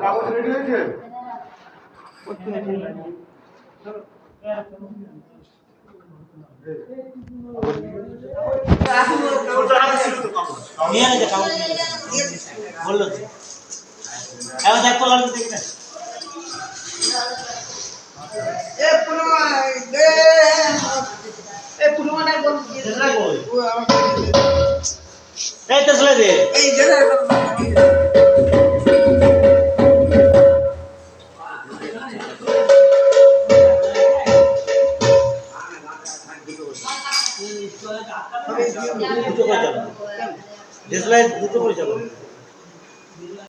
কাগজ রেডি হয়েছে? বললো এখন দেখতে লাগবে দেখি না এই তো চলে দে